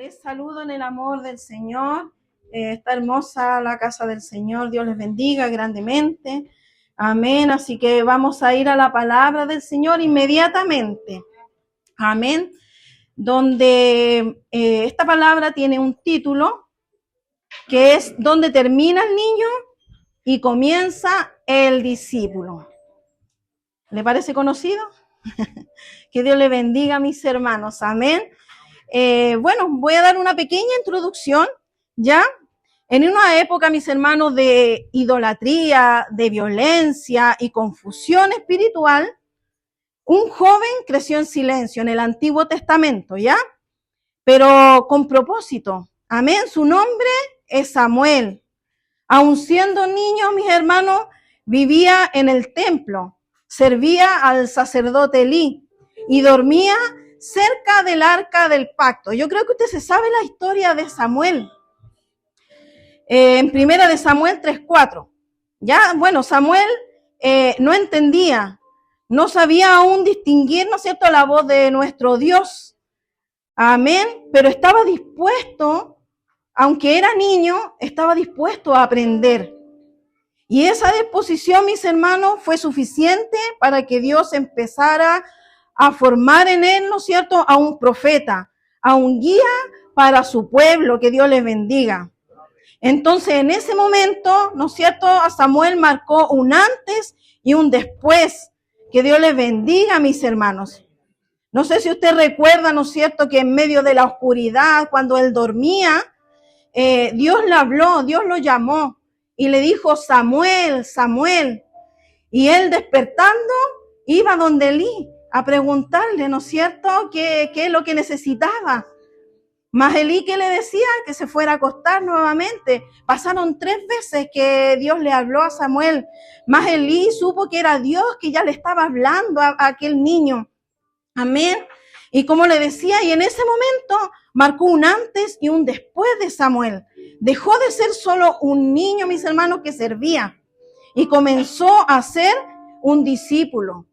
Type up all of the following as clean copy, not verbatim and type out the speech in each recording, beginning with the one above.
Les saludo en el amor del Señor. Está hermosa la casa del Señor. Dios les bendiga grandemente. Amén. Así que vamos a ir a la palabra del Señor inmediatamente. Amén. Donde esta palabra tiene un título que es donde termina el niño y comienza el discípulo. ¿Le parece conocido? Que Dios le bendiga a mis hermanos. Amén. Bueno, voy a dar una pequeña introducción, ¿ya? En una época, mis hermanos, de idolatría, de violencia y confusión espiritual, un joven creció en silencio en el Antiguo Testamento, ¿ya? Pero con propósito. Amén. Su nombre es Samuel. Aun siendo niño, mis hermanos, vivía en el templo, servía al sacerdote Elí y dormía cerca del arca del pacto. Yo creo que usted se sabe la historia de Samuel. En primera de Samuel 3:4. Ya, bueno, Samuel no entendía, no sabía aún distinguir, ¿no es cierto?, la voz de nuestro Dios. Amén. Pero estaba dispuesto, aunque era niño, estaba dispuesto a aprender. Y esa disposición, mis hermanos, fue suficiente para que Dios empezara a formar en él, ¿no es cierto?, a un profeta, a un guía para su pueblo. Que Dios les bendiga. Entonces, en ese momento, ¿no es cierto?, a Samuel marcó un antes y un después. Que Dios les bendiga, mis hermanos. No sé si usted recuerda, ¿no es cierto?, que en medio de la oscuridad, cuando él dormía, Dios le habló, Dios lo llamó y le dijo: Samuel, Samuel. Y él, despertando, iba donde Elí a preguntarle, ¿no es cierto?, qué es lo que necesitaba. Mas Elí, que le decía que se fuera a acostar nuevamente. Pasaron 3 veces que Dios le habló a Samuel. Mas Elí supo que era Dios que ya le estaba hablando a aquel niño. Amén. Y como le decía, y en ese momento marcó un antes y un después de Samuel. Dejó de ser solo un niño, mis hermanos, que servía, y comenzó a ser un discípulo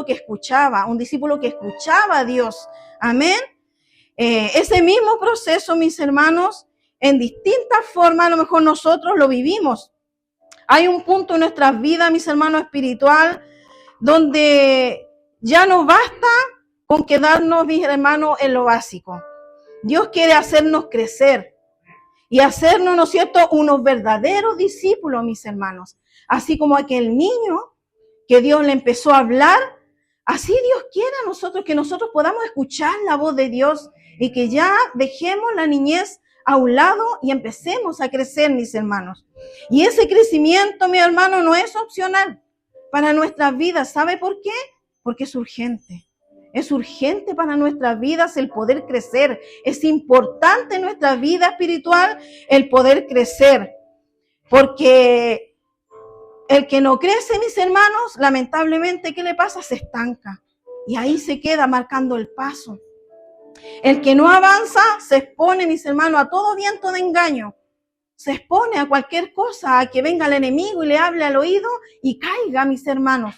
que escuchaba, un discípulo que escuchaba a Dios. Amén. Ese mismo proceso, mis hermanos, en distintas formas, a lo mejor nosotros lo vivimos. Hay un punto en nuestras vidas, mis hermanos, espiritual, donde ya no basta con quedarnos, mis hermanos, en lo básico. Dios quiere hacernos crecer y hacernos, ¿no es cierto?, unos verdaderos discípulos, mis hermanos. Así como aquel niño que Dios le empezó a hablar, así Dios quiere a nosotros, que nosotros podamos escuchar la voz de Dios y que ya dejemos la niñez a un lado y empecemos a crecer, mis hermanos. Y ese crecimiento, mi hermano, no es opcional para nuestras vidas. ¿Sabe por qué? Porque es urgente. Es urgente para nuestras vidas el poder crecer. Es importante en nuestra vida espiritual el poder crecer. Porque el que no crece, mis hermanos, lamentablemente, ¿qué le pasa? Se estanca. Y ahí se queda marcando el paso. El que no avanza se expone, mis hermanos, a todo viento de engaño. Se expone a cualquier cosa, a que venga el enemigo y le hable al oído y caiga, mis hermanos.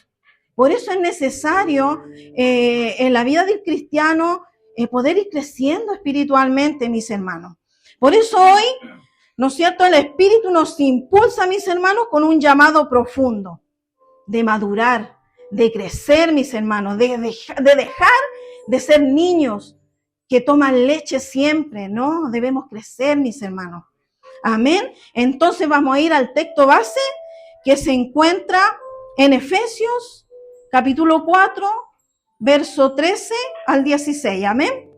Por eso es necesario en la vida del cristiano poder ir creciendo espiritualmente, mis hermanos. Por eso hoy, ¿no es cierto?, el Espíritu nos impulsa, mis hermanos, con un llamado profundo de madurar, de crecer, mis hermanos, de dejar de ser niños que toman leche siempre, ¿no? Debemos crecer, mis hermanos. Amén. Entonces vamos a ir al texto base que se encuentra en Efesios capítulo 4, verso 13 al 16. Amén.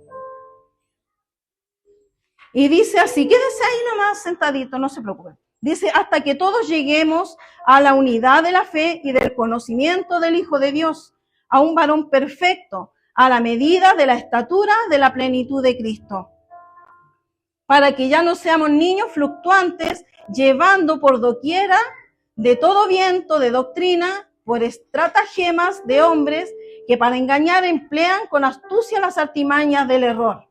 Y dice así, quédese ahí nomás sentadito, no se preocupen. Dice, hasta que todos lleguemos a la unidad de la fe y del conocimiento del Hijo de Dios, a un varón perfecto, a la medida de la estatura de la plenitud de Cristo, para que ya no seamos niños fluctuantes, llevando por doquiera de todo viento de doctrina, por estratagemas de hombres que para engañar emplean con astucia las artimañas del error,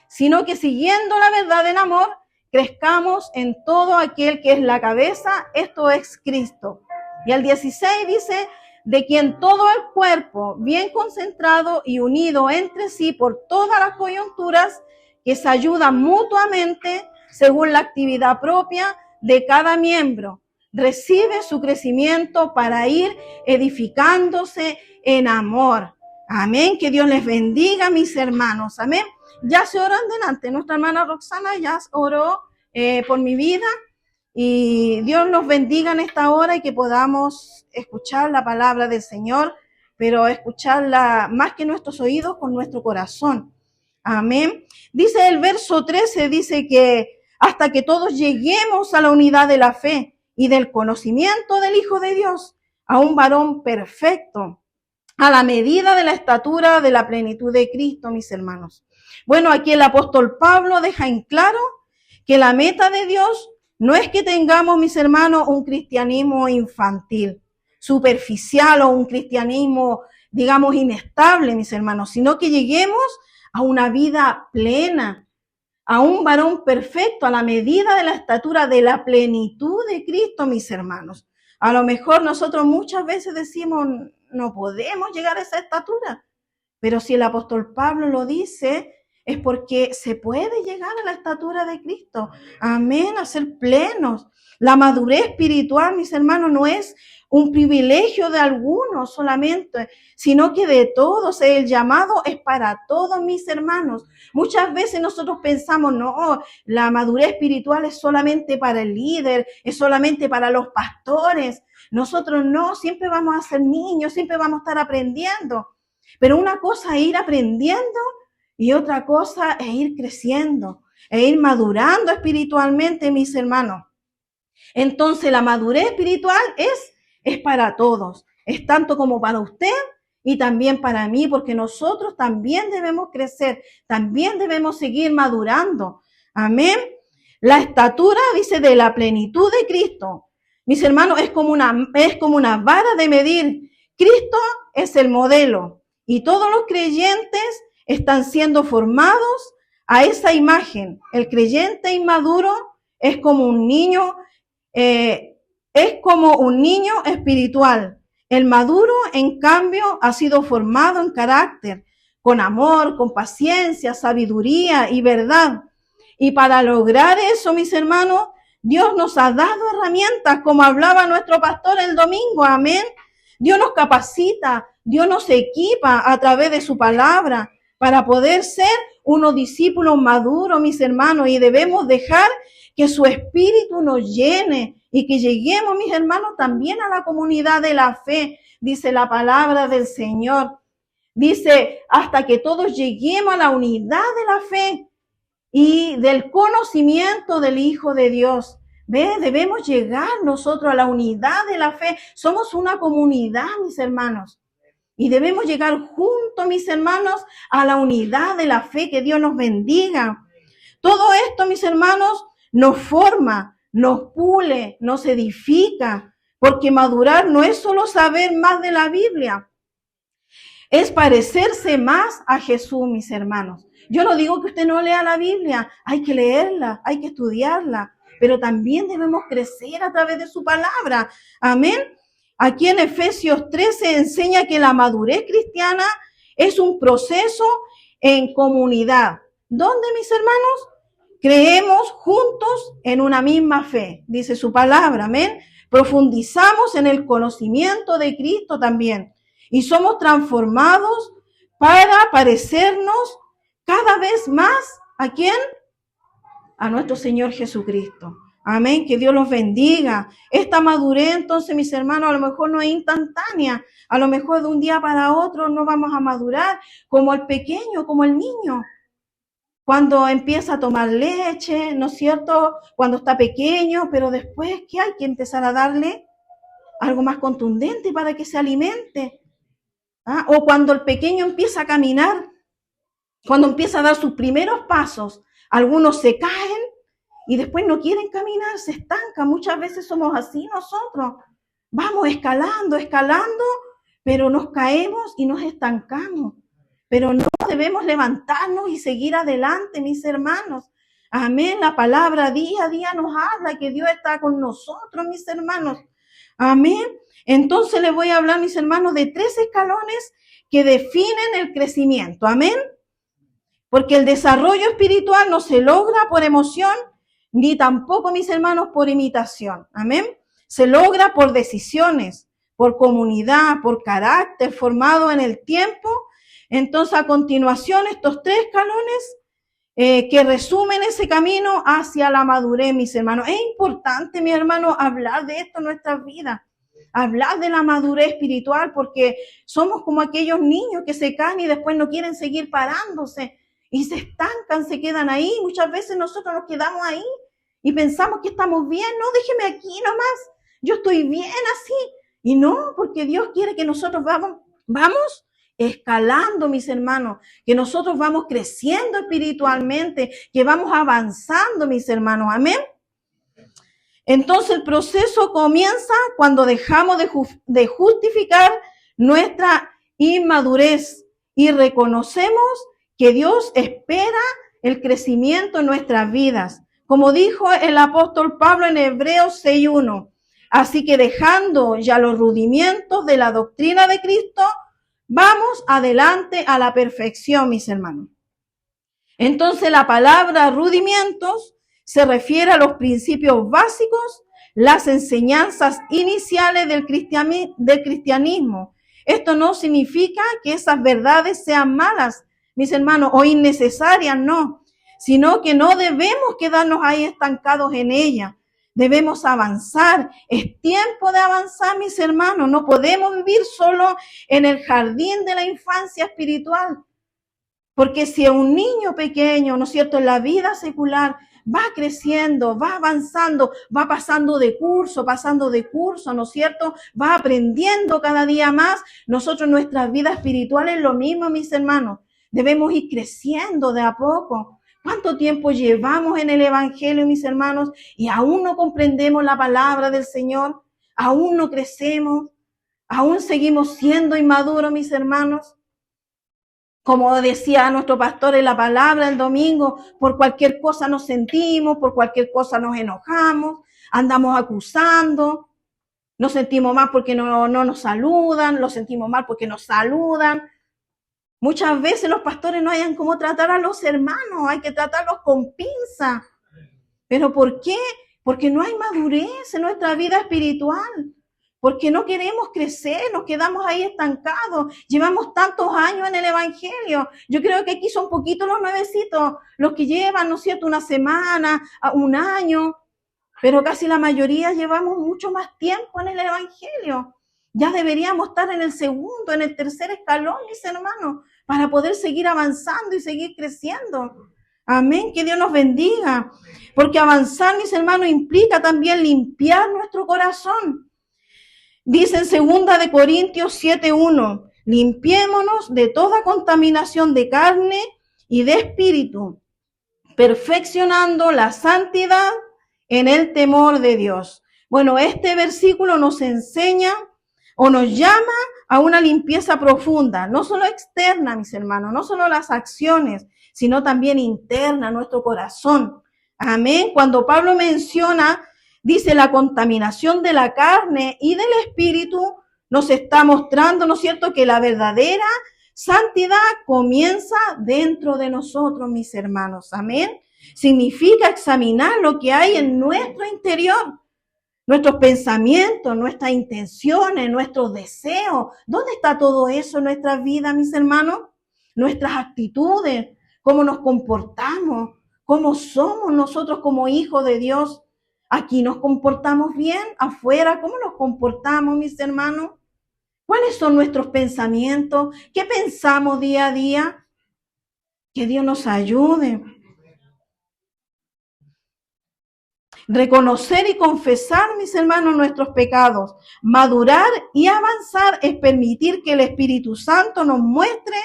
sino que siguiendo la verdad en amor, crezcamos en todo aquel que es la cabeza, esto es Cristo. Y el 16 dice, de quien todo el cuerpo, bien concentrado y unido entre sí por todas las coyunturas, que se ayudan mutuamente según la actividad propia de cada miembro. Recibe su crecimiento para ir edificándose en amor. Amén. Que Dios les bendiga, mis hermanos. Amén. Ya se oró delante. Nuestra hermana Roxana ya oró por mi vida. Y Dios nos bendiga en esta hora y que podamos escuchar la palabra del Señor, pero escucharla más que nuestros oídos, con nuestro corazón. Amén. Dice el verso 13, dice que hasta que todos lleguemos a la unidad de la fe y del conocimiento del Hijo de Dios, a un varón perfecto, a la medida de la estatura de la plenitud de Cristo, mis hermanos. Bueno, aquí el apóstol Pablo deja en claro que la meta de Dios no es que tengamos, mis hermanos, un cristianismo infantil, superficial, o un cristianismo, digamos, inestable, mis hermanos, sino que lleguemos a una vida plena, a un varón perfecto, a la medida de la estatura de la plenitud de Cristo, mis hermanos. A lo mejor nosotros muchas veces decimos, no podemos llegar a esa estatura, pero si el apóstol Pablo lo dice, es porque se puede llegar a la estatura de Cristo. Amén, a ser plenos. La madurez espiritual, mis hermanos, no es un privilegio de algunos solamente, sino que de todos. El llamado es para todos, mis hermanos. Muchas veces nosotros pensamos, no, la madurez espiritual es solamente para el líder, es solamente para los pastores. Nosotros no, siempre vamos a ser niños, siempre vamos a estar aprendiendo. Pero una cosa es ir aprendiendo y otra cosa es ir creciendo, es ir madurando espiritualmente, mis hermanos. Entonces la madurez espiritual es para todos, es tanto como para usted y también para mí, porque nosotros también debemos crecer, también debemos seguir madurando. Amén. La estatura, dice, de la plenitud de Cristo. Mis hermanos, es como una vara de medir. Cristo es el modelo y todos los creyentes están siendo formados a esa imagen. El creyente inmaduro es como un niño, espiritual. El maduro, en cambio, ha sido formado en carácter, con amor, con paciencia, sabiduría y verdad. Y para lograr eso, mis hermanos, Dios nos ha dado herramientas, como hablaba nuestro pastor el domingo, amén. Dios nos capacita, Dios nos equipa a través de su palabra para poder ser unos discípulos maduros, mis hermanos, y debemos dejar que su espíritu nos llene y que lleguemos, mis hermanos, también a la comunidad de la fe, dice la palabra del Señor. Dice, hasta que todos lleguemos a la unidad de la fe y del conocimiento del Hijo de Dios. ¿Ve? Debemos llegar nosotros a la unidad de la fe. Somos una comunidad, mis hermanos. Y debemos llegar juntos, mis hermanos, a la unidad de la fe. Que Dios nos bendiga. Todo esto, mis hermanos, nos forma, nos pule, nos edifica. Porque madurar no es solo saber más de la Biblia. Es parecerse más a Jesús, mis hermanos. Yo no digo que usted no lea la Biblia. Hay que leerla, hay que estudiarla. Pero también debemos crecer a través de su palabra. Amén. Aquí en Efesios 13 enseña que la madurez cristiana es un proceso en comunidad. ¿Dónde, mis hermanos? Creemos juntos en una misma fe, dice su palabra, amén. Profundizamos en el conocimiento de Cristo también. Y somos transformados para parecernos cada vez más, ¿a quién? A nuestro Señor Jesucristo. Amén, que Dios los bendiga. Esta madurez, entonces, mis hermanos, a lo mejor no es instantánea. A lo mejor de un día para otro no vamos a madurar como el pequeño, como el niño. Cuando empieza a tomar leche, ¿no es cierto? Cuando está pequeño, pero después, ¿qué hay que empezar a darle? Algo más contundente para que se alimente. ¿Ah? O cuando el pequeño empieza a caminar, cuando empieza a dar sus primeros pasos, algunos se caen y después no quieren caminar, se estancan. Muchas veces somos así nosotros. Vamos escalando, pero nos caemos y nos estancamos. Pero no debemos levantarnos y seguir adelante, mis hermanos. Amén. La palabra día a día nos habla que Dios está con nosotros, mis hermanos. Amén. Entonces les voy a hablar, mis hermanos, de 3 escalones que definen el crecimiento. Amén. Porque el desarrollo espiritual no se logra por emoción, ni tampoco, mis hermanos, por imitación. Amén. Se logra por decisiones, por comunidad, por carácter formado en el tiempo. Entonces, a continuación, estos 3 escalones que resumen ese camino hacia la madurez, mis hermanos. Es importante, mi hermano, hablar de esto en nuestras vidas, hablar de la madurez espiritual, porque somos como aquellos niños que se caen y después no quieren seguir parándose y se estancan, se quedan ahí. Muchas veces nosotros nos quedamos ahí y pensamos que estamos bien. No, déjeme aquí nomás, yo estoy bien así. Y no, porque Dios quiere que nosotros vamos escalando, mis hermanos, que nosotros vamos creciendo espiritualmente, que vamos avanzando, mis hermanos. Amén. Entonces el proceso comienza cuando dejamos de justificar nuestra inmadurez y reconocemos que Dios espera el crecimiento en nuestras vidas. Como dijo el apóstol Pablo en Hebreos 6:1. Así que dejando ya los rudimentos de la doctrina de Cristo, vamos adelante a la perfección, mis hermanos. Entonces la palabra rudimentos se refiere a los principios básicos, las enseñanzas iniciales del cristianismo. Esto no significa que esas verdades sean malas, mis hermanos, o innecesarias, no, sino que no debemos quedarnos ahí estancados en ellas. Debemos avanzar. Es tiempo de avanzar, mis hermanos. No podemos vivir solo en el jardín de la infancia espiritual. Porque si un niño pequeño, ¿no es cierto?, en la vida secular va creciendo, va avanzando, va pasando de curso, ¿no es cierto?, va aprendiendo cada día más. Nosotros en nuestras vidas espirituales lo mismo, mis hermanos. Debemos ir creciendo de a poco. ¿Cuánto tiempo llevamos en el Evangelio, mis hermanos? Y aún no comprendemos la palabra del Señor. Aún no crecemos. Aún seguimos siendo inmaduros, mis hermanos. Como decía nuestro pastor en la palabra el domingo, por cualquier cosa nos sentimos, por cualquier cosa nos enojamos, andamos acusando, nos sentimos mal porque no nos saludan, nos sentimos mal porque nos saludan. Muchas veces los pastores no hayan cómo tratar a los hermanos, hay que tratarlos con pinza. ¿Pero por qué? Porque no hay madurez en nuestra vida espiritual. Porque no queremos crecer, nos quedamos ahí estancados. Llevamos tantos años en el Evangelio. Yo creo que aquí son poquitos los nuevecitos, los que llevan, ¿no es cierto?, una semana, un año. Pero casi la mayoría llevamos mucho más tiempo en el Evangelio. Ya deberíamos estar en el segundo, en el tercer escalón, mis hermanos, para poder seguir avanzando y seguir creciendo. Amén, que Dios nos bendiga. Porque avanzar, mis hermanos, implica también limpiar nuestro corazón. Dice en 2 de Corintios 7:1, limpiémonos de toda contaminación de carne y de espíritu, perfeccionando la santidad en el temor de Dios. Bueno, este versículo nos enseña o nos llama a una limpieza profunda, no solo externa, mis hermanos, no solo las acciones, sino también interna, nuestro corazón. Amén. Cuando Pablo menciona, dice, la contaminación de la carne y del espíritu, nos está mostrando, ¿no es cierto?, que la verdadera santidad comienza dentro de nosotros, mis hermanos. Amén. Significa examinar lo que hay en nuestro interior. Nuestros pensamientos, nuestras intenciones, nuestros deseos. ¿Dónde está todo eso en nuestras vidas, mis hermanos? Nuestras actitudes, cómo nos comportamos, cómo somos nosotros como hijos de Dios. Aquí nos comportamos bien, afuera, ¿cómo nos comportamos, mis hermanos? ¿Cuáles son nuestros pensamientos? ¿Qué pensamos día a día? Que Dios nos ayude. Reconocer y confesar, mis hermanos, nuestros pecados. Madurar y avanzar es permitir que el Espíritu Santo nos muestre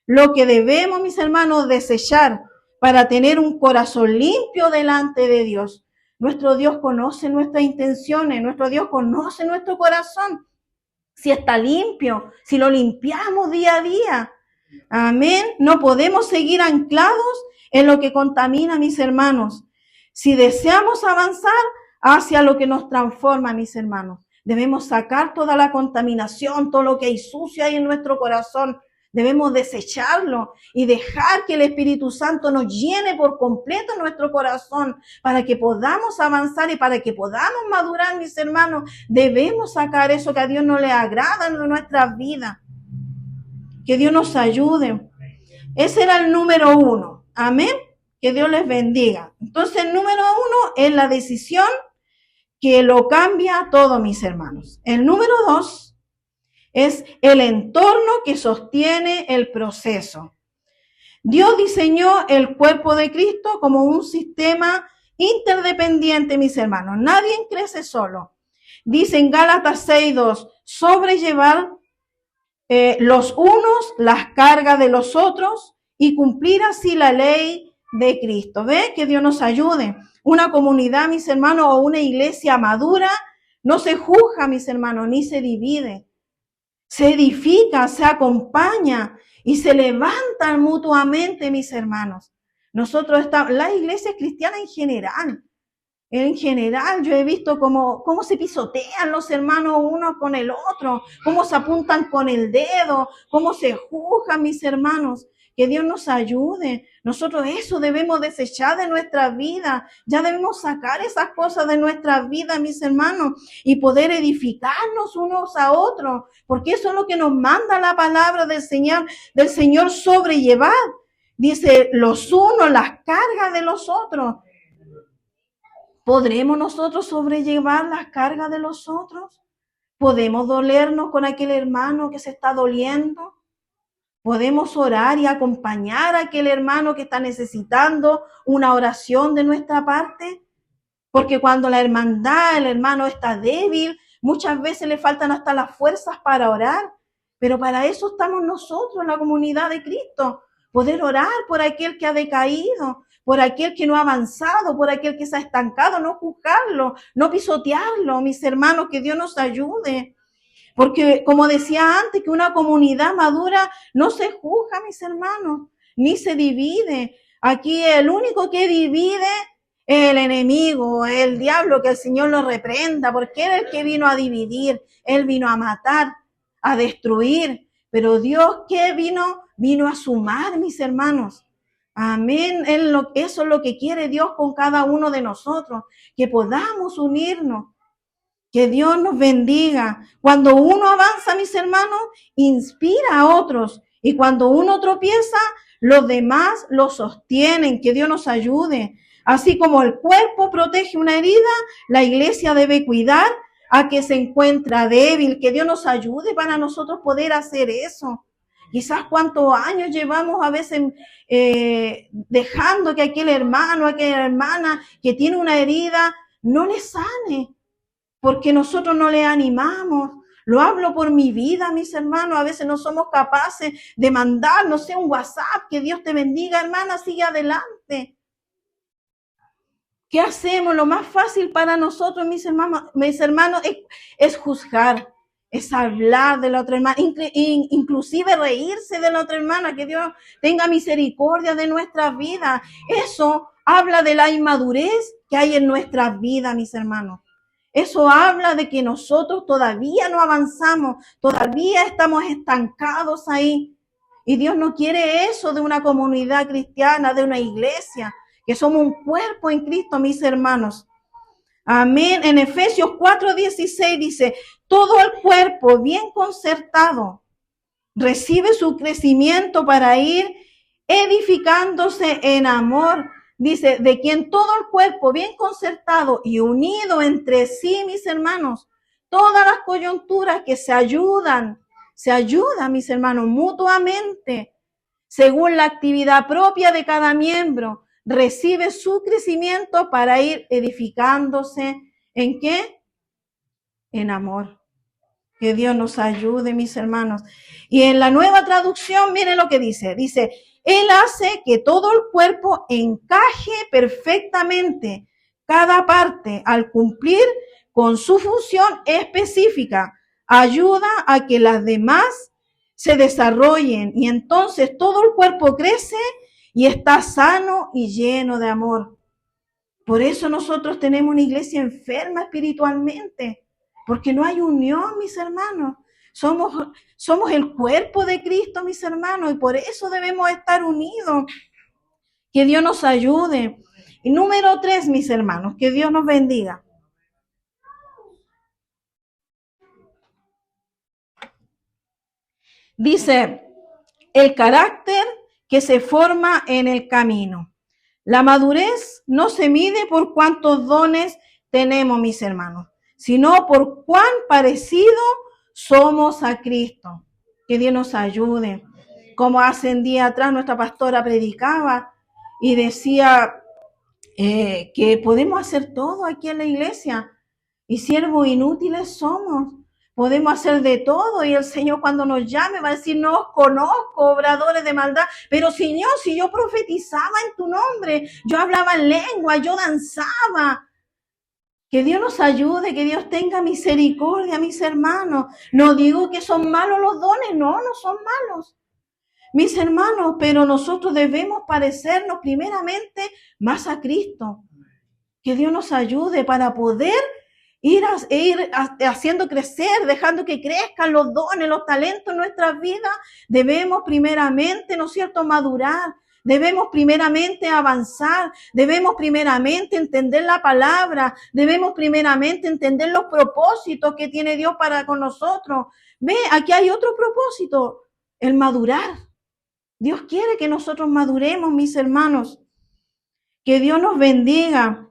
lo que debemos, mis hermanos, desechar para tener un corazón limpio delante de Dios. Nuestro Dios conoce nuestras intenciones, nuestro Dios conoce nuestro corazón. Si está limpio, si lo limpiamos día a día. Amén. No podemos seguir anclados en lo que contamina, mis hermanos. Si deseamos avanzar hacia lo que nos transforma, mis hermanos, debemos sacar toda la contaminación, todo lo que hay sucio ahí en nuestro corazón. Debemos desecharlo y dejar que el Espíritu Santo nos llene por completo nuestro corazón para que podamos avanzar y para que podamos madurar, mis hermanos. Debemos sacar eso que a Dios no le agrada en nuestras vidas. Que Dios nos ayude. Ese era el número 1. Amén. Que Dios les bendiga. Entonces, el número 1 es la decisión que lo cambia todo, mis hermanos. El número 2 es el entorno que sostiene el proceso. Dios diseñó el cuerpo de Cristo como un sistema interdependiente, mis hermanos. Nadie crece solo. Dice en Gálatas 6:2, sobrellevar los unos las cargas de los otros y cumplir así la ley de Cristo. ¿Ve? Que Dios nos ayude. Una comunidad, mis hermanos, o una iglesia madura no se juzga, mis hermanos, ni se divide. Se edifica, se acompaña y se levantan mutuamente, mis hermanos. Nosotros estamos, la iglesia cristiana en general, yo he visto cómo se pisotean los hermanos uno con el otro, cómo se apuntan con el dedo, cómo se juzgan, mis hermanos. Que Dios nos ayude. Nosotros eso debemos desechar de nuestra vida. Ya debemos sacar esas cosas de nuestra vida, mis hermanos, y poder edificarnos unos a otros, porque eso es lo que nos manda la palabra del Señor sobrellevar. Dice, los unos las cargas de los otros. ¿Podremos nosotros sobrellevar las cargas de los otros? ¿Podemos dolernos con aquel hermano que se está doliendo? ¿Podemos orar y acompañar a aquel hermano que está necesitando una oración de nuestra parte? Porque cuando la hermandad, el hermano está débil, muchas veces le faltan hasta las fuerzas para orar. Pero para eso estamos nosotros en la comunidad de Cristo. Poder orar por aquel que ha decaído, por aquel que no ha avanzado, por aquel que se ha estancado, no juzgarlo, no pisotearlo. Mis hermanos, que Dios nos ayude. Porque, como decía antes, que una comunidad madura no se juzga, mis hermanos, ni se divide. Aquí el único que divide es el enemigo, el diablo, que el Señor lo reprenda, porque él es el que vino a dividir, él vino a matar, a destruir. Pero Dios, ¿qué vino? Vino a sumar, mis hermanos. Amén. Eso es lo que quiere Dios con cada uno de nosotros, que podamos unirnos. Que Dios nos bendiga. Cuando uno avanza, mis hermanos, inspira a otros. Y cuando uno tropieza, los demás lo sostienen. Que Dios nos ayude. Así como el cuerpo protege una herida, la iglesia debe cuidar a que se encuentra débil. Que Dios nos ayude para nosotros poder hacer eso. Quizás cuántos años llevamos a veces dejando que aquel hermano, aquella hermana que tiene una herida, no le sane. Porque nosotros no le animamos. Lo hablo por mi vida, mis hermanos. A veces no somos capaces de mandar, no sé, un WhatsApp. Que Dios te bendiga, hermana, sigue adelante. ¿Qué hacemos? Lo más fácil para nosotros, mis hermanos, es juzgar, es hablar de la otra hermana, inclusive reírse de la otra hermana. Que Dios tenga misericordia de nuestras vidas. Eso habla de la inmadurez que hay en nuestras vidas, mis hermanos. Eso habla de que nosotros todavía no avanzamos, todavía estamos estancados ahí. Y Dios no quiere eso de una comunidad cristiana, de una iglesia, que somos un cuerpo en Cristo, mis hermanos. Amén. En Efesios 4:16 dice, todo el cuerpo bien concertado recibe su crecimiento para ir edificándose en amor. Dice, de quien todo el cuerpo bien concertado y unido entre sí, mis hermanos, todas las coyunturas que se ayudan, mis hermanos, mutuamente, según la actividad propia de cada miembro, recibe su crecimiento para ir edificándose. ¿En qué? En amor. Que Dios nos ayude, mis hermanos. Y en la Nueva Traducción, miren lo que dice. Dice, Él hace que todo el cuerpo encaje perfectamente, cada parte, al cumplir con su función específica, ayuda a que las demás se desarrollen y entonces todo el cuerpo crece y está sano y lleno de amor. Por eso nosotros tenemos una iglesia enferma espiritualmente, porque no hay unión, mis hermanos. Somos el cuerpo de Cristo, mis hermanos, y por eso debemos estar unidos. Que Dios nos ayude. Y número 3, mis hermanos, que Dios nos bendiga. Dice, el carácter que se forma en el camino. La madurez no se mide por cuántos dones tenemos, mis hermanos, sino por cuán parecido somos a Cristo. Que Dios nos ayude. Como hace un día atrás nuestra pastora predicaba y decía que podemos hacer todo aquí en la iglesia y siervos inútiles somos. Podemos hacer de todo y el Señor cuando nos llame va a decir, no os conozco, obradores de maldad. Pero Señor, si yo profetizaba en tu nombre, yo hablaba en lengua, yo danzaba. Que Dios nos ayude, que Dios tenga misericordia, mis hermanos. No digo que son malos los dones, no son malos, mis hermanos, pero nosotros debemos parecernos primeramente más a Cristo. Que Dios nos ayude para poder ir haciendo crecer, dejando que crezcan los dones, los talentos en nuestras vidas. Debemos primeramente, ¿no es cierto?, madurar. Debemos primeramente avanzar, debemos primeramente entender la palabra, debemos primeramente entender los propósitos que tiene Dios para con nosotros. Ve, aquí hay otro propósito, el madurar. Dios quiere que nosotros maduremos, mis hermanos. Que Dios nos bendiga.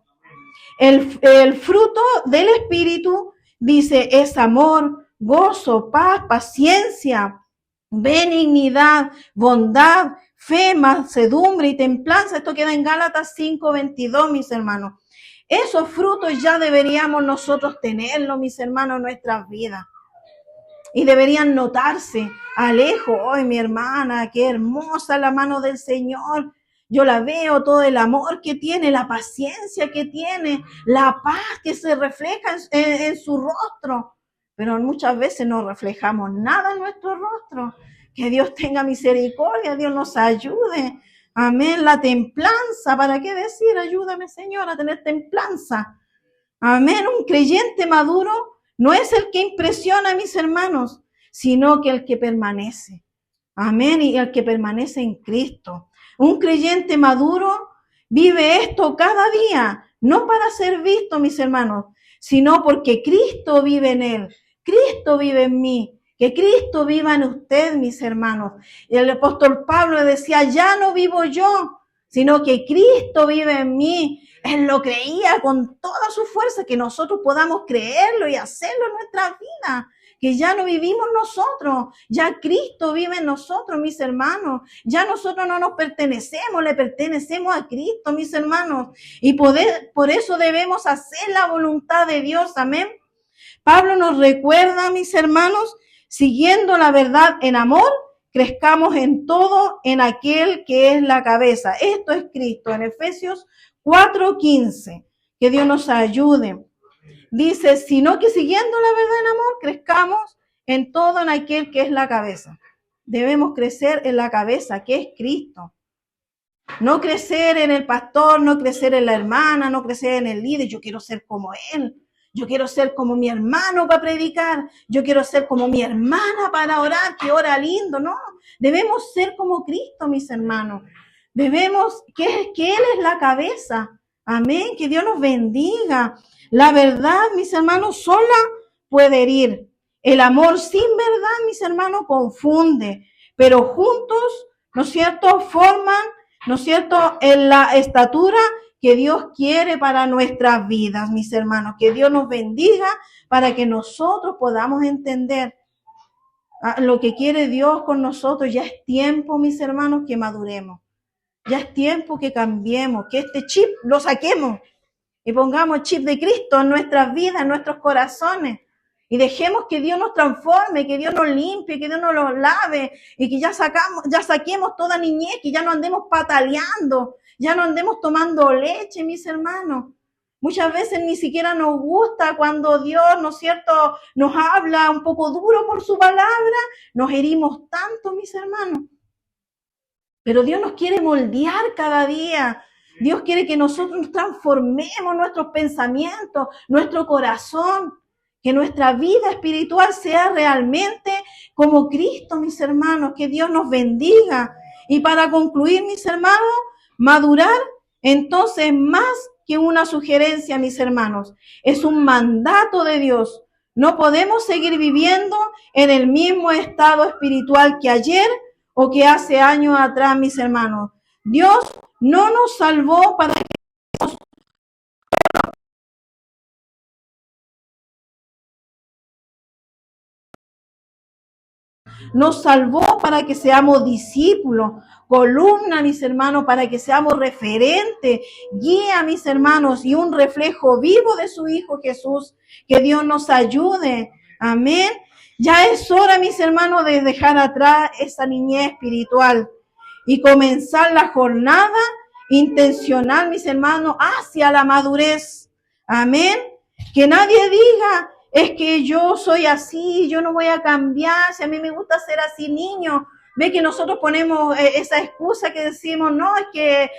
El fruto del Espíritu, dice, es amor, gozo, paz, paciencia, benignidad, bondad, fe, mansedumbre y templanza. Esto queda en Gálatas 5:22, mis hermanos. Esos frutos ya deberíamos nosotros tenerlos, mis hermanos, en nuestras vidas. Y deberían notarse a lejos. ¡Ay, mi hermana, qué hermosa la mano del Señor! Yo la veo, todo el amor que tiene, la paciencia que tiene, la paz que se refleja en su rostro. Pero muchas veces no reflejamos nada en nuestro rostro. Que Dios tenga misericordia, Dios nos ayude. Amén. La templanza, ¿para qué decir? Ayúdame, Señor, a tener templanza. Amén. Un creyente maduro no es el que impresiona a mis hermanos, sino que el que permanece. Amén. Y el que permanece en Cristo. Un creyente maduro vive esto cada día, no para ser visto, mis hermanos, sino porque Cristo vive en él. Cristo vive en mí. Que Cristo viva en usted, mis hermanos. Y el apóstol Pablo decía, ya no vivo yo, sino que Cristo vive en mí. Él lo creía con toda su fuerza, que nosotros podamos creerlo y hacerlo en nuestra vida. Que ya no vivimos nosotros, ya Cristo vive en nosotros, mis hermanos. Ya nosotros no nos pertenecemos, le pertenecemos a Cristo, mis hermanos. Y por eso debemos hacer la voluntad de Dios, amén. Pablo nos recuerda, mis hermanos, siguiendo la verdad en amor, crezcamos en todo en aquel que es la cabeza. Esto es Cristo, en Efesios 4:15. Que Dios nos ayude. Dice, sino que siguiendo la verdad en amor, crezcamos en todo en aquel que es la cabeza. Debemos crecer en la cabeza, que es Cristo. No crecer en el pastor, no crecer en la hermana, no crecer en el líder. Yo quiero ser como él. Yo quiero ser como mi hermano para predicar. Yo quiero ser como mi hermana para orar, que ora lindo. No, debemos ser como Cristo, mis hermanos. Debemos, que Él es la cabeza. Amén, que Dios nos bendiga. La verdad, mis hermanos, sola puede herir. El amor sin verdad, mis hermanos, confunde. Pero juntos, ¿no es cierto?, forman, ¿no es cierto?, en la estatura que Dios quiere para nuestras vidas, mis hermanos. Que Dios nos bendiga para que nosotros podamos entender lo que quiere Dios con nosotros. Ya es tiempo, mis hermanos, que maduremos. Ya es tiempo que cambiemos, que este chip lo saquemos y pongamos chip de Cristo en nuestras vidas, en nuestros corazones. Y dejemos que Dios nos transforme, que Dios nos limpie, que Dios nos los lave y que ya saquemos toda niñez, que ya no andemos pataleando, ya no andemos tomando leche, mis hermanos. Muchas veces ni siquiera nos gusta cuando Dios, ¿no es cierto?, nos habla un poco duro por su palabra. Nos herimos tanto, mis hermanos. Pero Dios nos quiere moldear cada día. Dios quiere que nosotros nos transformemos nuestros pensamientos, nuestro corazón. que nuestra vida espiritual sea realmente como Cristo, mis hermanos, que Dios nos bendiga. Y para concluir, mis hermanos, madurar, entonces, más que una sugerencia, mis hermanos, es un mandato de Dios. No podemos seguir viviendo en el mismo estado espiritual que ayer o que hace años atrás, mis hermanos. Dios no nos salvó para que nos salvó para que seamos discípulos, columna, mis hermanos, para que seamos referentes, guía, mis hermanos, y un reflejo vivo de su Hijo Jesús. Que Dios nos ayude. Amén. Ya es hora, mis hermanos, de dejar atrás esa niñez espiritual y comenzar la jornada intencional, mis hermanos, hacia la madurez. Amén. Que nadie diga, es que yo soy así, yo no voy a cambiar, si a mí me gusta ser así niño. Ve que nosotros ponemos esa excusa que decimos, no, es que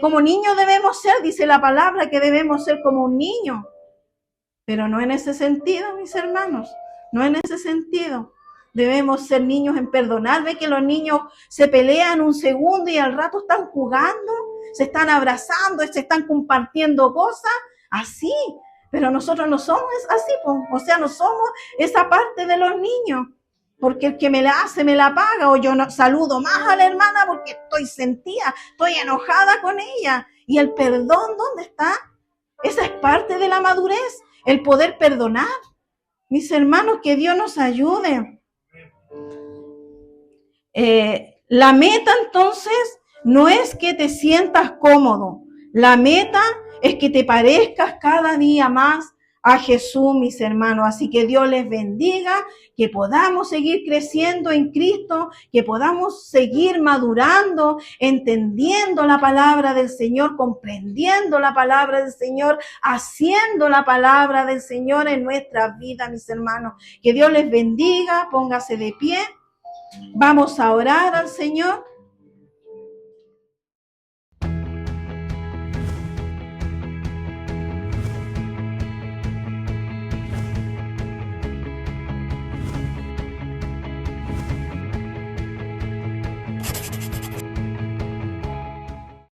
como niños debemos ser, dice la palabra, que debemos ser como un niño. Pero no en ese sentido, mis hermanos, no en ese sentido. Debemos ser niños en perdonar. Ve que los niños se pelean un segundo y al rato están jugando, se están abrazando, se están compartiendo cosas, así. Pero nosotros no somos así, o sea, no somos esa parte de los niños. Porque el que me la hace, me la paga, o yo no saludo más a la hermana porque estoy sentida, estoy enojada con ella. ¿Y el perdón dónde está? Esa es parte de la madurez, el poder perdonar. Mis hermanos, que Dios nos ayude. La meta entonces no es que te sientas cómodo. La meta es que te parezcas cada día más a Jesús, mis hermanos. Así que Dios les bendiga, que podamos seguir creciendo en Cristo, que podamos seguir madurando, entendiendo la palabra del Señor, comprendiendo la palabra del Señor, haciendo la palabra del Señor en nuestra vida, mis hermanos. Que Dios les bendiga, póngase de pie. Vamos a orar al Señor.